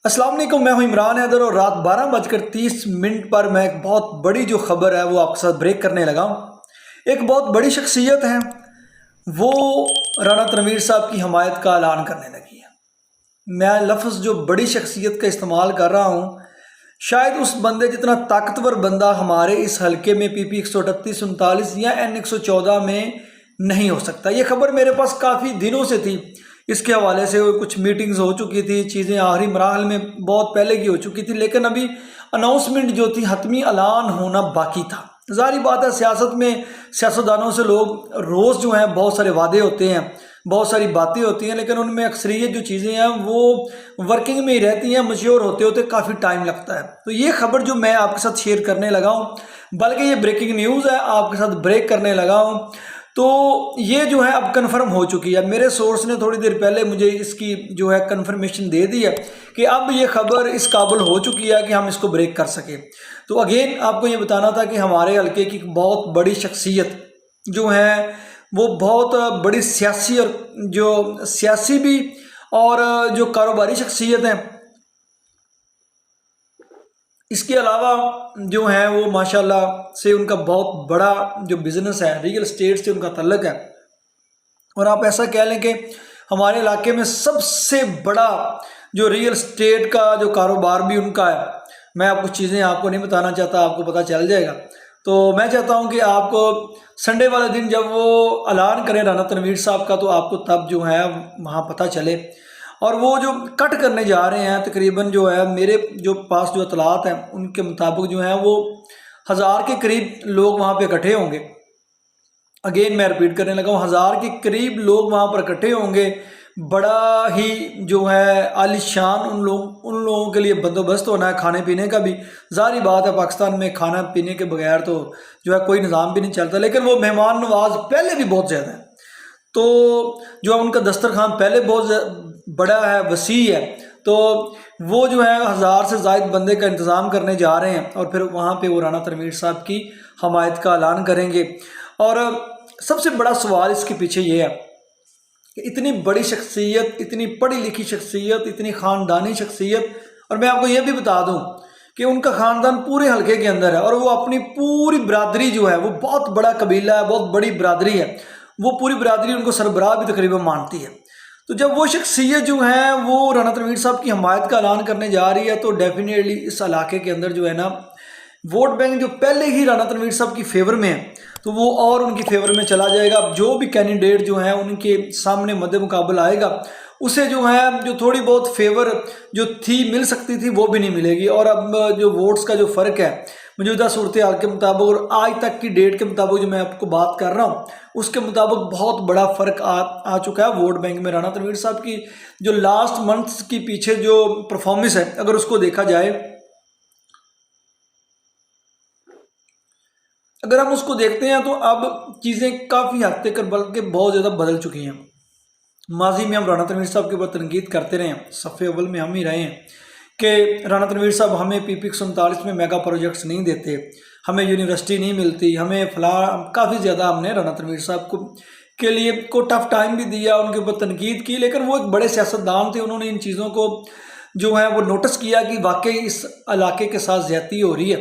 السلام علیکم، میں ہوں عمران حیدر اور رات 12:30 پر میں ایک بہت بڑی جو خبر ہے وہ آپ کے ساتھ بریک کرنے لگا ہوں۔ ایک بہت بڑی شخصیت ہے، وہ رانا تنویر صاحب کی حمایت کا اعلان کرنے لگی ہے۔ میں لفظ جو بڑی شخصیت کا استعمال کر رہا ہوں، شاید اس بندے جتنا طاقتور بندہ ہمارے اس حلقے میں پی 138 39 یا N 114 میں نہیں ہو سکتا۔ یہ خبر میرے پاس کافی دنوں سے تھی، اس کے حوالے سے کچھ میٹنگز ہو چکی تھی، چیزیں آخری مراحل میں بہت پہلے کی ہو چکی تھی، لیکن ابھی اناؤنسمنٹ جو تھی، حتمی اعلان ہونا باقی تھا۔ ظاہری بات ہے، سیاست میں سیاستدانوں سے لوگ روز جو ہیں بہت سارے وعدے ہوتے ہیں، بہت ساری باتیں ہوتی ہیں، لیکن ان میں اکثریت جو چیزیں ہیں وہ ورکنگ میں ہی رہتی ہیں، میچور ہوتے ہوتے کافی ٹائم لگتا ہے۔ تو یہ خبر جو میں آپ کے ساتھ شیئر کرنے لگا ہوں، بلکہ یہ بریکنگ نیوز ہے، آپ کے ساتھ بریک کرنے لگا ہوں، تو یہ جو ہے اب کنفرم ہو چکی ہے۔ میرے سورس نے تھوڑی دیر پہلے مجھے اس کی جو ہے کنفرمیشن دے دی ہے کہ اب یہ خبر اس قابل ہو چکی ہے کہ ہم اس کو بریک کر سکیں۔ تو اگین آپ کو یہ بتانا تھا کہ ہمارے حلقے کی بہت بڑی شخصیت جو ہے وہ بہت بڑی سیاسی اور جو سیاسی بھی اور جو کاروباری شخصیت ہیں، اس کے علاوہ جو ہیں وہ ماشاءاللہ سے ان کا بہت بڑا جو بزنس ہے، ریئل اسٹیٹ سے ان کا تعلق ہے، اور آپ ایسا کہہ لیں کہ ہمارے علاقے میں سب سے بڑا جو ریئل اسٹیٹ کا جو کاروبار بھی ان کا ہے۔ میں آپ کچھ چیزیں آپ کو نہیں بتانا چاہتا، آپ کو پتہ چل جائے گا۔ تو میں چاہتا ہوں کہ آپ کو سنڈے والے دن جب وہ اعلان کریں رانا تنویر صاحب کا، تو آپ کو تب جو ہے وہاں پتہ چلے۔ اور وہ جو کٹ کرنے جا رہے ہیں، تقریباً جو ہے میرے جو پاس جو اطلاعات ہیں ان کے مطابق جو ہیں وہ 1000 کے قریب لوگ وہاں پہ اکٹھے ہوں گے۔ اگین میں رپیٹ کرنے لگا ہوں، 1000 کے قریب لوگ وہاں پر اکٹھے ہوں گے۔ بڑا ہی جو ہے عالی شان ان لوگوں کے لیے بندوبست ہونا ہے، کھانے پینے کا بھی۔ ظاہری بات ہے، پاکستان میں کھانا پینے کے بغیر تو جو ہے کوئی نظام بھی نہیں چلتا، لیکن وہ مہمان نواز پہلے بھی بہت زیادہ ہے، تو جو ان کا دسترخوان پہلے بہت بڑا ہے، وسیع ہے، تو وہ جو ہے 1000 سے زائد بندے کا انتظام کرنے جا رہے ہیں، اور پھر وہاں پہ وہ رانا تنویر صاحب کی حمایت کا اعلان کریں گے۔ اور سب سے بڑا سوال اس کے پیچھے یہ ہے کہ اتنی بڑی شخصیت، اتنی پڑھی لکھی شخصیت، اتنی خاندانی شخصیت، اور میں آپ کو یہ بھی بتا دوں کہ ان کا خاندان پورے حلقے کے اندر ہے، اور وہ اپنی پوری برادری جو ہے وہ بہت بڑا قبیلہ ہے، بہت بڑی برادری ہے، وہ پوری برادری ان کو سربراہ بھی تقریباً مانتی ہے۔ تو جب وہ شخصیت جو ہے وہ رانا تنویر صاحب کی حمایت کا اعلان کرنے جا رہی ہے، تو ڈیفینیٹلی اس علاقے کے اندر جو ہے نا ووٹ بینک جو پہلے ہی رانا تنویر صاحب کی فیور میں ہے، تو وہ اور ان کی فیور میں چلا جائے گا۔ جو بھی کینڈیڈیٹ جو ہیں ان کے سامنے مد مقابل آئے گا، اسے جو ہے جو تھوڑی بہت فیور جو تھی مل سکتی تھی وہ بھی نہیں ملے گی۔ اور اب جو ووٹس کا جو فرق ہے موجودہ صورتحال کے مطابق اور آج تک کی ڈیٹ کے مطابق جو میں آپ کو بات کر رہا ہوں، اس کے مطابق بہت بڑا فرق آ چکا ہے ووٹ بینک میں۔ رانا تنویر صاحب کی جو لاسٹ منتھس کی پیچھے جو پرفارمنس ہے، اگر اس کو دیکھا جائے، اگر ہم اس کو دیکھتے ہیں، تو اب چیزیں کافی حد تک بلکہ بہت زیادہ بدل چکی ہیں۔ ماضی میں ہم رانا تنویر صاحب کے اوپر تنقید کرتے رہے ہیں، صف اول میں ہم ہی رہے ہیں کہ رانا تنویر صاحب ہمیں پی 139 میں میگا پروجیکٹس نہیں دیتے، ہمیں یونیورسٹی نہیں ملتی، ہمیں فلاں، کافی زیادہ ہم نے رانا تنویر صاحب کے لیے کو ٹف ٹائم بھی دیا، ان کے اوپر تنقید کی، لیکن وہ ایک بڑے سیاستدان تھے، انہوں نے ان چیزوں کو جو ہے وہ نوٹس کیا کہ واقعی اس علاقے کے ساتھ زیادتی ہو رہی ہے،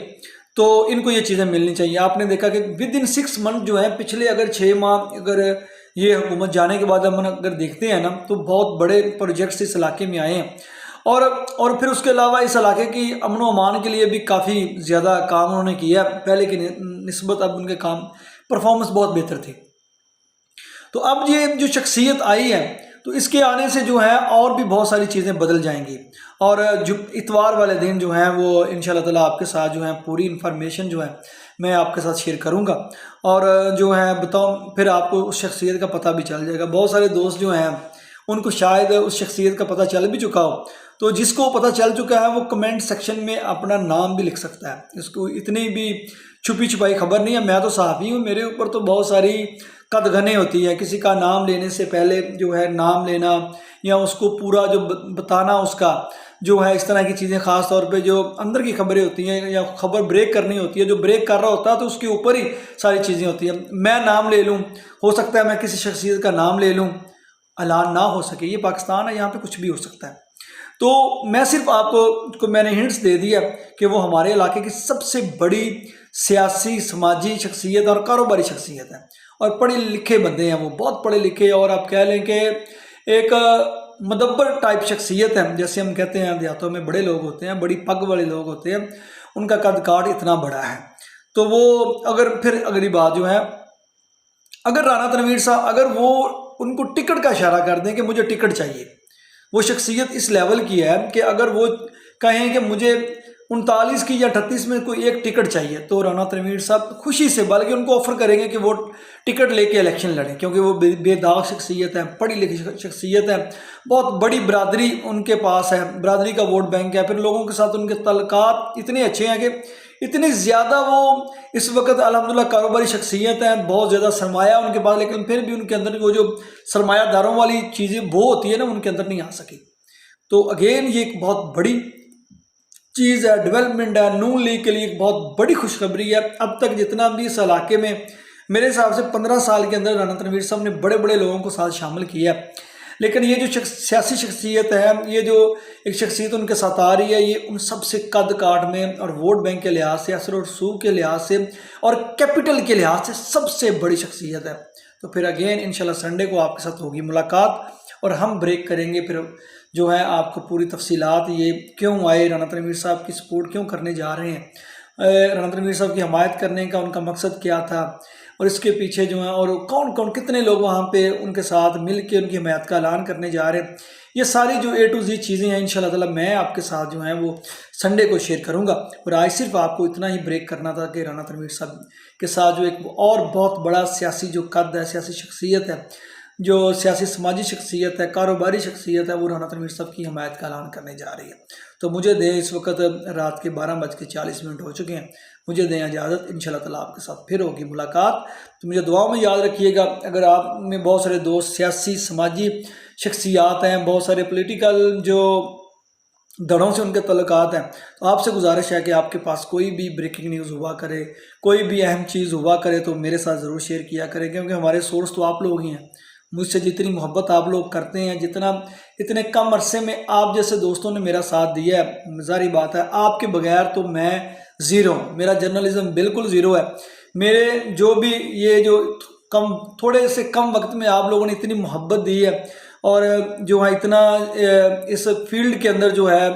تو ان کو یہ چیزیں ملنی چاہیے۔ آپ نے دیکھا کہ ود ان 6 منتھ جو ہے، پچھلے اگر 6 ماہ اگر یہ حکومت جانے کے بعد ہم اگر دیکھتے ہیں نا، تو بہت بڑے پروجیکٹس اس علاقے میں آئے ہیں، اور پھر اس کے علاوہ اس علاقے کی امن و امان کے لیے بھی کافی زیادہ کام انہوں نے کیا پہلے کی نسبت۔ اب ان کے کام پرفارمنس بہت بہتر تھی۔ تو اب یہ جو شخصیت آئی ہے، تو اس کے آنے سے جو ہے اور بھی بہت ساری چیزیں بدل جائیں گی، اور جو اتوار والے دن جو ہیں وہ انشاءاللہ تعالیٰ آپ کے ساتھ جو ہے پوری انفارمیشن جو ہے میں آپ کے ساتھ شیئر کروں گا، اور جو ہے بتاؤں پھر آپ کو اس شخصیت کا پتہ بھی چل جائے گا۔ بہت سارے دوست جو ہیں ان کو شاید اس شخصیت کا پتہ چل بھی چکا ہو، تو جس کو پتہ چل چکا ہے وہ کمنٹ سیکشن میں اپنا نام بھی لکھ سکتا ہے۔ اس کو اتنی بھی چھپی چھپائی خبر نہیں ہے، میں تو صحافی ہوں، میرے اوپر تو بہت ساری قدغنیں ہوتی ہیں، کسی کا نام لینے سے پہلے جو ہے نام لینا، یا اس کو پورا جو بتانا، اس کا جو ہے اس طرح کی چیزیں، خاص طور پہ جو اندر کی خبریں ہوتی ہیں یا خبر بریک کرنی ہوتی ہے، جو بریک کر رہا ہوتا ہے تو اس کے اوپر ہی ساری چیزیں ہوتی ہیں۔ میں نام لے لوں، ہو سکتا ہے میں کسی شخصیت کا نام لے لوں، اعلان نہ ہو سکے، یہ پاکستان ہے، یہاں پہ کچھ بھی ہو سکتا ہے۔ تو میں صرف آپ کو میں نے ہنٹس دے دیا کہ وہ ہمارے علاقے کی سب سے بڑی سیاسی سماجی شخصیت اور کاروباری شخصیت ہے، اور پڑھے لکھے بندے ہیں، وہ بہت پڑھے لکھے، اور آپ کہہ لیں کہ ایک مدبر ٹائپ شخصیت ہے، جیسے ہم کہتے ہیں دیہاتوں میں بڑے لوگ ہوتے ہیں، بڑی پگ والے لوگ ہوتے ہیں، ان کا قد کاٹ اتنا بڑا ہے۔ تو وہ پھر اگلی بات جو ہے، اگر رانا تنویر صاحب اگر وہ ان کو ٹکٹ کا اشارہ کر دیں کہ مجھے ٹکٹ چاہیے، وہ شخصیت اس لیول کی ہے کہ اگر وہ کہیں کہ مجھے 39 کی یا 38 میں کوئی ایک ٹکٹ چاہیے، تو رانا تنویر صاحب خوشی سے، بلکہ ان کو آفر کریں گے کہ وہ ٹکٹ لے کے الیکشن لڑیں، کیونکہ وہ بے داغ شخصیت ہے، پڑھی لکھی شخصیت ہے، بہت بڑی برادری ان کے پاس ہے، برادری کا ووٹ بینک ہے، پھر لوگوں کے ساتھ ان کے تعلقات اتنے اچھے ہیں کہ اتنی زیادہ وہ اس وقت الحمدللہ کاروباری شخصیت ہیں، بہت زیادہ سرمایہ ان کے پاس، لیکن پھر بھی ان کے اندر وہ جو سرمایہ داروں والی چیزیں وہ ہوتی ہے نا، ان کے اندر نہیں آ سکی۔ تو اگین یہ ایک بہت بڑی چیز ہے، ڈیولپمنٹ ہے، نون لیگ کے لیے ایک بہت بڑی خوشخبری ہے۔ اب تک جتنا بھی اس علاقے میں میرے حساب سے 15 سال کے اندر رانا تنویر صاحب نے بڑے بڑے لوگوں کو ساتھ شامل کیا ہے، لیکن یہ جو سیاسی شخصیت ہے، یہ جو ایک شخصیت ان کے ساتھ آ رہی ہے، یہ ان سب سے قد کاٹ میں اور ووٹ بینک کے لحاظ سے، اثر و رسوخ کے لحاظ سے اور کیپٹل کے لحاظ سے سب سے بڑی شخصیت ہے۔ تو پھر اگین انشاءاللہ سنڈے کو آپ کے ساتھ ہوگی ملاقات، اور ہم بریک کریں گے پھر جو ہے آپ کو پوری تفصیلات، یہ کیوں آئے، رانا تنویر صاحب کی سپورٹ کیوں کرنے جا رہے ہیں، رانا تنویر صاحب کی حمایت کرنے کا ان کا مقصد کیا تھا، اور اس کے پیچھے جو ہیں اور کون کون کتنے لوگ وہاں پہ ان کے ساتھ مل کے ان کی حمایت کا اعلان کرنے جا رہے ہیں، یہ ساری جو A to Z چیزیں ہیں انشاءاللہ تعالی میں آپ کے ساتھ جو ہیں وہ سنڈے کو شیئر کروں گا۔ اور آج صرف آپ کو اتنا ہی بریک کرنا تھا کہ رانا تنویر صاحب کے ساتھ جو ایک اور بہت بڑا سیاسی جو قد ہے، سیاسی شخصیت ہے، جو سیاسی سماجی شخصیت ہے، کاروباری شخصیت ہے، وہ رانا تنویر صاحب کی حمایت کا اعلان کرنے جا رہی ہے۔ تو مجھے دیں، اس وقت رات کے 12:40 ہو چکے ہیں، مجھے دیں اجازت، انشاءاللہ تعالیٰ آپ کے ساتھ پھر ہوگی ملاقات۔ تو مجھے دعاؤں میں یاد رکھیے گا۔ اگر آپ میں بہت سارے دوست سیاسی سماجی شخصیات ہیں، بہت سارے پولیٹیکل جو دڑوں سے ان کے تعلقات ہیں، تو آپ سے گزارش ہے کہ آپ کے پاس کوئی بھی بریکنگ نیوز ہوا کرے، کوئی بھی اہم چیز ہوا کرے، تو میرے ساتھ ضرور شیئر کیا کریں، کیونکہ ہمارے سورس تو آپ لوگ ہی ہیں۔ مجھ سے جتنی محبت آپ لوگ کرتے ہیں، اتنے کم عرصے میں آپ جیسے دوستوں نے میرا ساتھ دیا ہے، ظاہری بات ہے آپ کے بغیر تو میں زیرو ہوں، میرا جرنلزم بالکل زیرو ہے۔ میرے جو بھی یہ جو تھوڑے سے کم وقت میں آپ لوگوں نے اتنی محبت دی ہے، اور جو ہے اتنا اس فیلڈ کے اندر جو ہے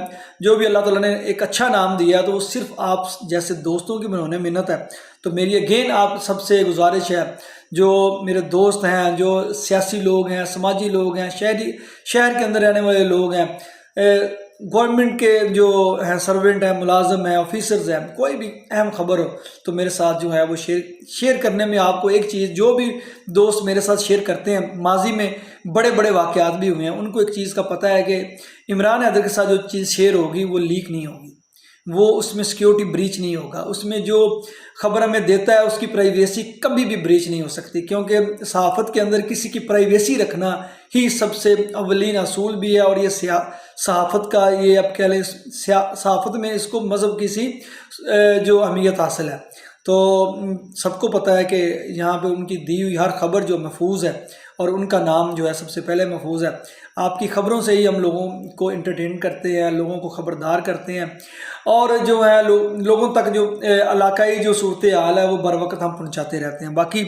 جو بھی اللہ تعالیٰ نے ایک اچھا نام دیا ہے، تو وہ صرف آپ جیسے دوستوں کی بنانے منت ہے۔ تو میری اگین آپ سب سے گزارش ہے، جو میرے دوست ہیں، جو سیاسی لوگ ہیں، سماجی لوگ ہیں، شہر کے اندر رہنے والے لوگ ہیں، گورنمنٹ کے جو ہیں سرونٹ ہیں، ملازم ہیں، آفیسرز ہیں، کوئی بھی اہم خبر ہو تو میرے ساتھ جو ہے وہ شیئر کرنے میں آپ کو ایک چیز، جو بھی دوست میرے ساتھ شیئر کرتے ہیں، ماضی میں بڑے بڑے واقعات بھی ہوئے ہیں، ان کو ایک چیز کا پتہ ہے کہ عمران حیدر کے ساتھ جو چیز شیئر ہوگی وہ لیک نہیں ہوگی، وہ اس میں سیکیورٹی بریچ نہیں ہوگا، اس میں جو خبر ہمیں دیتا ہے اس کی پرائیویسی کبھی بھی بریچ نہیں ہو سکتی، کیونکہ صحافت کے اندر کسی کی پرائیویسی رکھنا ہی سب سے اولین اصول بھی ہے، اور یہ صحافت کا یہ اب کہہ لیں صحافت میں اس کو مذہب کی سی جو اہمیت حاصل ہے۔ تو سب کو پتہ ہے کہ یہاں پہ ان کی دی ہوئی ہر خبر جو محفوظ ہے، اور ان کا نام جو ہے سب سے پہلے محفوظ ہے۔ آپ کی خبروں سے ہی ہم لوگوں کو انٹرٹین کرتے ہیں، لوگوں کو خبردار کرتے ہیں، اور جو ہے لوگوں تک جو علاقائی جو صورتحال ہے وہ بر وقت ہم پہنچاتے رہتے ہیں۔ باقی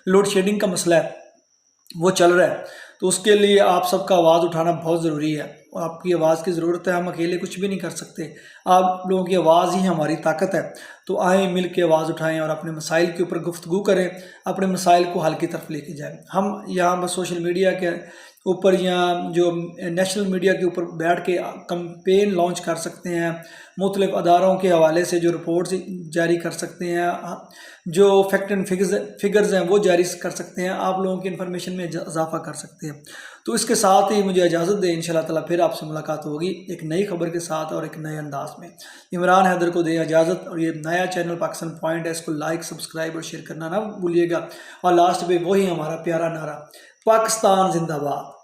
لوڈ شیڈنگ کا مسئلہ ہے وہ چل رہا ہے، تو اس کے لیے آپ سب کا آواز اٹھانا بہت ضروری ہے، اور آپ کی آواز کی ضرورت ہے، ہم اکیلے کچھ بھی نہیں کر سکتے، آپ لوگوں کی آواز ہی ہماری طاقت ہے۔ تو آئیں مل کے آواز اٹھائیں اور اپنے مسائل کے اوپر گفتگو کریں، اپنے مسائل کو حل کی طرف لے کے جائیں۔ ہم یہاں بس سوشل میڈیا کے اوپر یا جو نیشنل میڈیا کے اوپر بیٹھ کے کمپین لانچ کر سکتے ہیں، مختلف اداروں کے حوالے سے جو رپورٹس جاری کر سکتے ہیں، جو فیکٹ اینڈ فگرز ہیں وہ جاری کر سکتے ہیں، آپ لوگوں کی انفارمیشن میں اضافہ کر سکتے ہیں۔ تو اس کے ساتھ ہی مجھے اجازت دیں، انشاءاللہ تعالیٰ پھر آپ سے ملاقات ہوگی ایک نئی خبر کے ساتھ اور ایک نئے انداز میں۔ عمران حیدر کو دیں اجازت، اور یہ نیا چینل پاکستان پوائنٹ ہے، اس کو لائک، سبسکرائب اور شیئر کرنا نہ بھولیے گا، اور لاسٹ پہ وہی ہمارا پیارا نعرہ، پاکستان زندہ باد۔